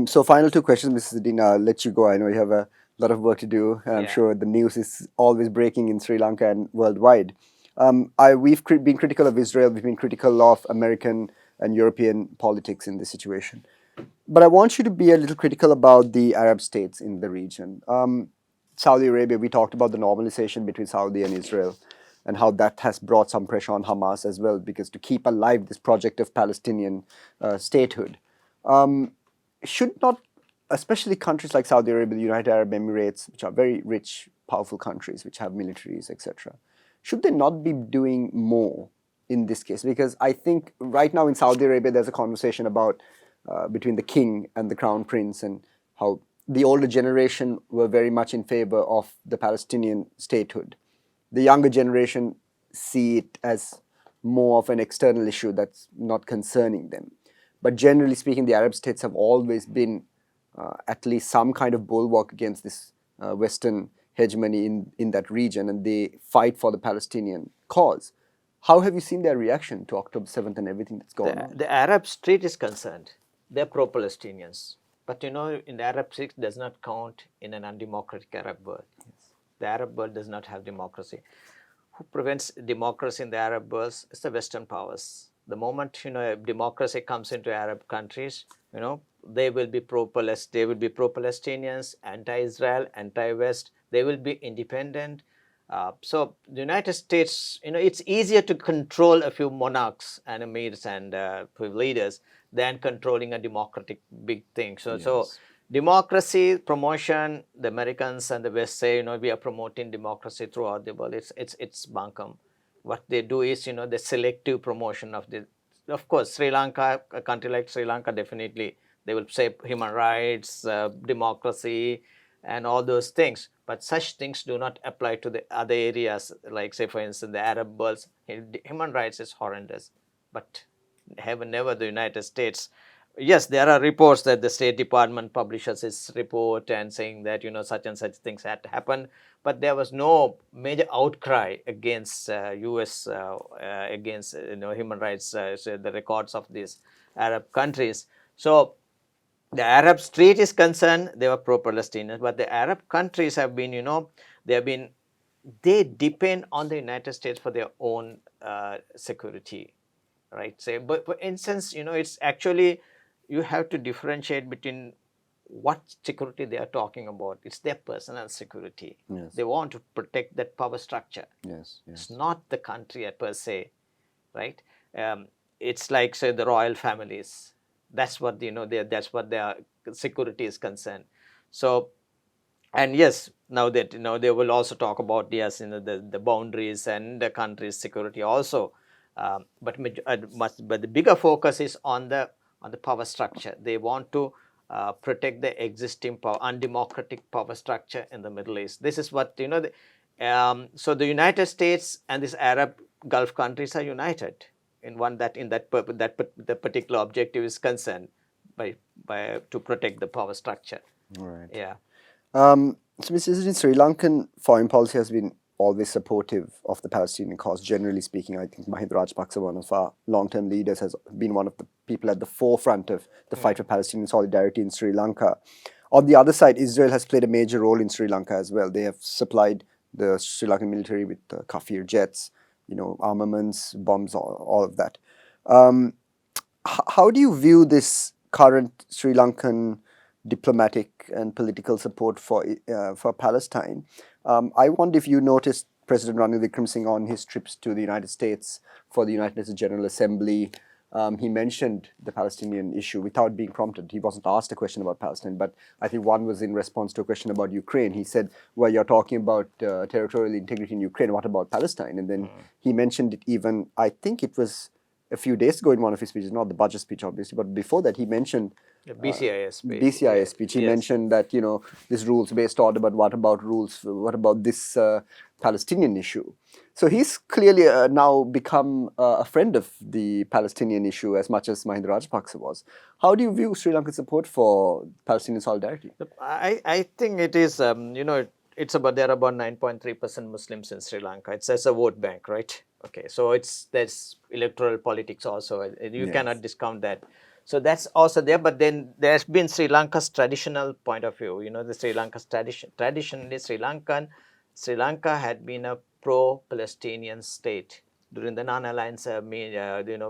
So final two questions, Mrs. Izzadeen. I'll let you go. I know you have a lot of work to do. I'm Yeah. sure the news is always breaking in Sri Lanka and worldwide. We've been critical of Israel. We've been critical of American and European politics in this situation. But I want you to be a little critical about the Arab states in the region. Saudi Arabia, we talked about the normalization between Saudi and Israel and how that has brought some pressure on Hamas as well, because to keep alive this project of Palestinian statehood. Should not, especially countries like Saudi Arabia, the United Arab Emirates, which are very rich, powerful countries, which have militaries, etc., should they not be doing more in this case? Because I think right now in Saudi Arabia, there's a conversation about between the king and the crown prince and how the older generation were very much in favor of the Palestinian statehood. The younger generation see it as more of an external issue that's not concerning them. But generally speaking, the Arab states have always been at least some kind of bulwark against this Western hegemony in that region, and they fight for the Palestinian cause. How have you seen their reaction to October 7th and everything that's going on? The Arab street is concerned. They're pro-Palestinians. But in the Arab street does not count in an undemocratic Arab world. Yes. The Arab world does not have democracy. Who prevents democracy in the Arab world? It's the Western powers. The moment democracy comes into Arab countries, they will be pro-Palestinians, anti-Israel, anti-West. They will be independent. So the United States, it's easier to control a few monarchs and emirs and leaders than controlling a democratic big thing. So democracy promotion, the Americans and the West say, we are promoting democracy throughout the world. It's bunkum. What they do is, the selective promotion of the, of course, Sri Lanka, a country like Sri Lanka, definitely they will say human rights, democracy, and all those things. But such things do not apply to the other areas, like say, for instance, the Arab world. Human rights is horrendous, but never the United States. Yes, there are reports that the State Department publishes its report and saying that such and such things had happened, but there was no major outcry against U.S. Against human rights, the records of these Arab countries. So the Arab street is concerned, they were pro-Palestinian, but the Arab countries have been, they depend on the United States for their own security, right? Say, but for instance, it's actually, you have to differentiate between what security they are talking about. It's their personal security. Yes. They want to protect that power structure. Yes. It's not the country per se, right? It's like, say, the royal families. That's what that's what their security is concerned. So, and yes, now that they will also talk about the boundaries and the country's security also. But the bigger focus is on the power structure. They want to protect the existing undemocratic power structure in the Middle East. This is what so the United States and these Arab Gulf countries are united in the particular objective is concerned by to protect the power structure. All right. Yeah. So, Mr. Izzadeen, Sri Lankan foreign policy has been always supportive of the Palestinian cause. Generally speaking, I think Mahinda Rajapaksa, one of our long-term leaders, has been one of the people at the forefront of the fight for Palestinian solidarity in Sri Lanka. On the other side, Israel has played a major role in Sri Lanka as well. They have supplied the Sri Lankan military with Kafir jets, armaments, bombs, all of that. How do you view this current Sri Lankan diplomatic and political support for Palestine? I wonder if you noticed President Ranil Wickremesinghe on his trips to the United States for the United Nations General Assembly. He mentioned the Palestinian issue without being prompted. He wasn't asked a question about Palestine, but I think one was in response to a question about Ukraine. He said, well, you're talking about territorial integrity in Ukraine. What about Palestine? And then he mentioned it even, I think it was a few days ago in one of his speeches, not the budget speech, obviously, but before that, he mentioned the BCIS speech. BCIS speech. He mentioned that, this rules-based order, but what about rules? What about this Palestinian issue? So he's clearly now become a friend of the Palestinian issue as much as Mahinda Rajapaksa was. How do you view Sri Lankan support for Palestinian solidarity? I think it is, it's about, there are about 9.3% Muslims in Sri Lanka. It's as a vote bank, right? Okay, so there's electoral politics also. You cannot discount that. So that's also there, but then there's been Sri Lanka's traditional point of view. The Sri Lanka's traditionally Sri Lanka had been a pro-Palestinian state during the non-aligned,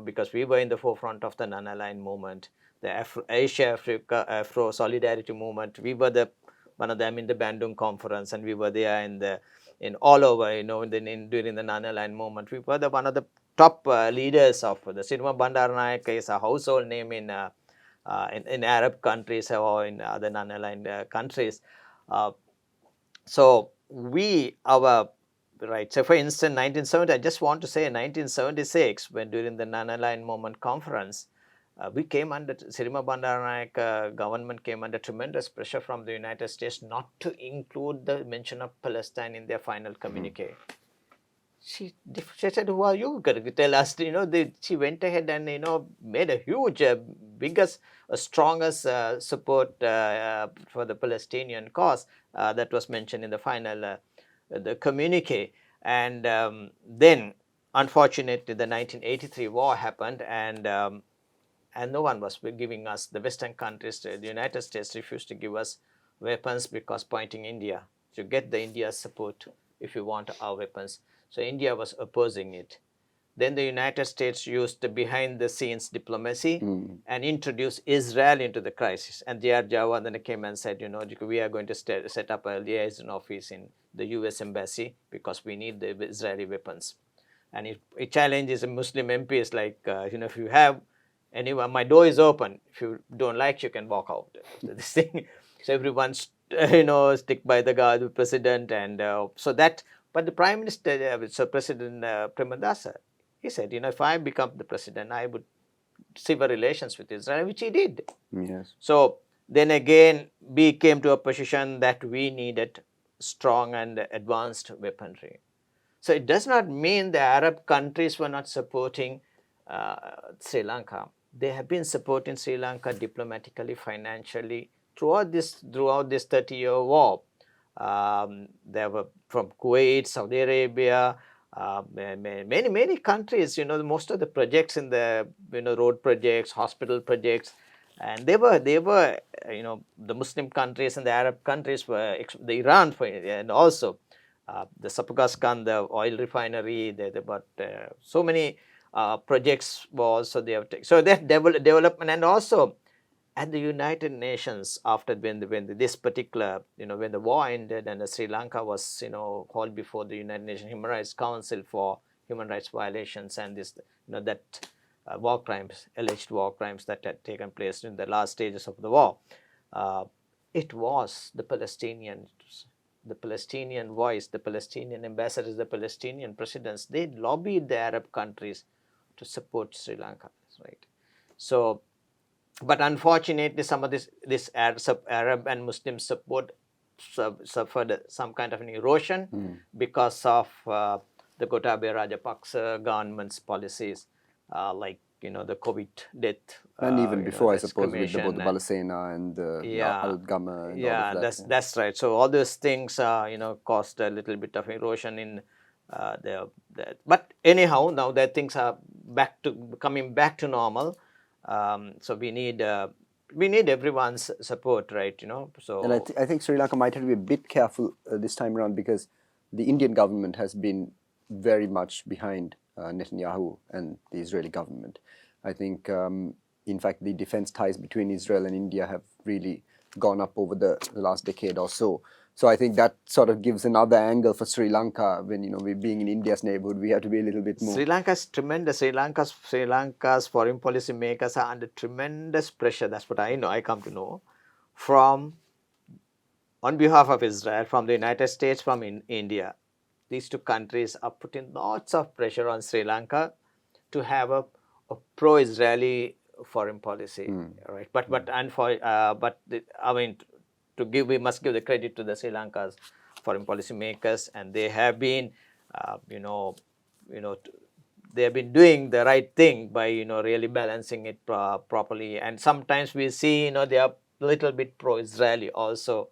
because we were in the forefront of the non-aligned movement, the Asia-Africa Afro-Solidarity movement. We were one of them in the Bandung conference, and we were there in all over, during the non-aligned movement. We were one of the top leaders of the Sirma Bandaranaike is a household name in Arab countries or in other non-aligned countries. So right. So for instance, 1970, I just want to say 1976, when during the non-aligned movement conference, we came under, Sirima Bandaranaike government came under tremendous pressure from the United States not to include the mention of Palestine in their final communique. She said, "Who are you? Tell us." She went ahead and made a huge, biggest, strongest support for the Palestinian cause that was mentioned in the final the communique. And then, unfortunately, the 1983 war happened, and no one was giving us, the Western countries, the United States refused to give us weapons because pointing India to get the India's support if you want our weapons. So India was opposing it. Then the United States used the behind-the-scenes diplomacy and introduced Israel into the crisis. And J.R. Jawad then came and said, we are going to set up a liaison office in the U.S. embassy because we need the Israeli weapons. And it challenges Muslim MPs like, if you have anyone, my door is open. If you don't like, you can walk out. This thing. So everyone, stick by the president, and so that. But the Prime Minister, so President Premadasa, he said, if I become the president, I would sever relations with Israel, which he did. Yes. So then again, we came to a position that we needed strong and advanced weaponry. So it does not mean the Arab countries were not supporting Sri Lanka. They have been supporting Sri Lanka diplomatically, financially throughout this 30-year war. There were from Kuwait, Saudi Arabia, many countries. Most of the projects in the road projects, hospital projects, and they were the Muslim countries and the Arab countries were the Iran and also the Sapukaskan, the oil refinery. But so many projects were also they have taken. So that development, and also at the United Nations, after when this particular when the war ended and Sri Lanka was called before the United Nations Human Rights Council for human rights violations and this that war crimes, alleged war crimes that had taken place in the last stages of the war. It was the Palestinian voice, the Palestinian ambassadors, the Palestinian presidents. They lobbied the Arab countries to support Sri Lanka, right? So, but unfortunately, some of this Arab and Muslim support suffered some kind of an erosion because of the Gotabaya Rajapaksa government's policies, like the COVID death, and even before, I suppose, with commission both the Balasena and the Al-Gama and yeah, all of that. that's right. So all those things caused a little bit of erosion in but anyhow, now that things are coming back to normal. So we need everyone's support, right? So, and I think Sri Lanka might have to be a bit careful this time around, because the Indian government has been very much behind Netanyahu and the Israeli government. I think, in fact, the defense ties between Israel and India have really gone up over the last decade or so. So I think that sort of gives another angle for Sri Lanka. When we being in India's neighborhood, we have to be a little bit more. Sri Lanka is tremendous. Sri Lanka's foreign policy makers are under tremendous pressure. That's what I know. I come to know from on behalf of Israel, from the United States, from India. These two countries are putting lots of pressure on Sri Lanka to have a pro-Israeli foreign policy, right? We must give the credit to the Sri Lanka's foreign policy makers, and they have been, they have been doing the right thing by really balancing it properly. And sometimes we see they are a little bit pro-Israeli also,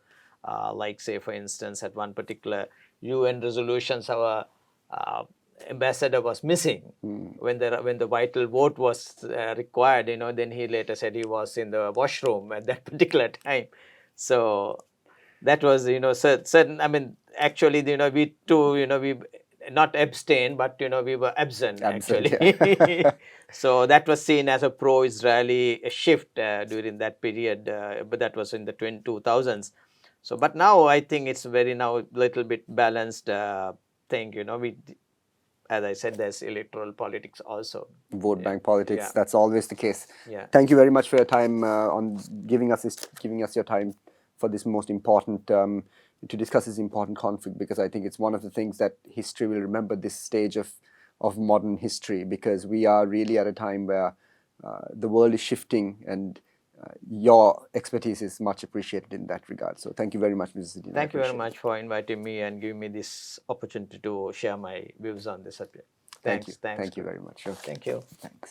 like say for instance at one particular UN resolutions, our ambassador was missing when the vital vote was required. Then he later said he was in the washroom at that particular time. So that was certain. I mean, actually, we too, we not abstain, but we were absent Absent, actually. yeah. So that was seen as a pro-Israeli shift during that period, but that was in the 2000s. So, but now I think it's very now little bit balanced thing. We, as I said, there's electoral politics also. Vote bank politics. Yeah. That's always the case. Yeah. Thank you very much for your time on giving us your time for this most important to discuss this important conflict, because I think it's one of the things that history will remember, this stage of modern history, because we are really at a time where the world is shifting, and your expertise is much appreciated in that regard. So thank you very much, Mrs. Izzadeen. Thank you very much for inviting me and giving me this opportunity to share my views on this subject. Thanks. Thank you very much. Okay. Thank you. Thanks.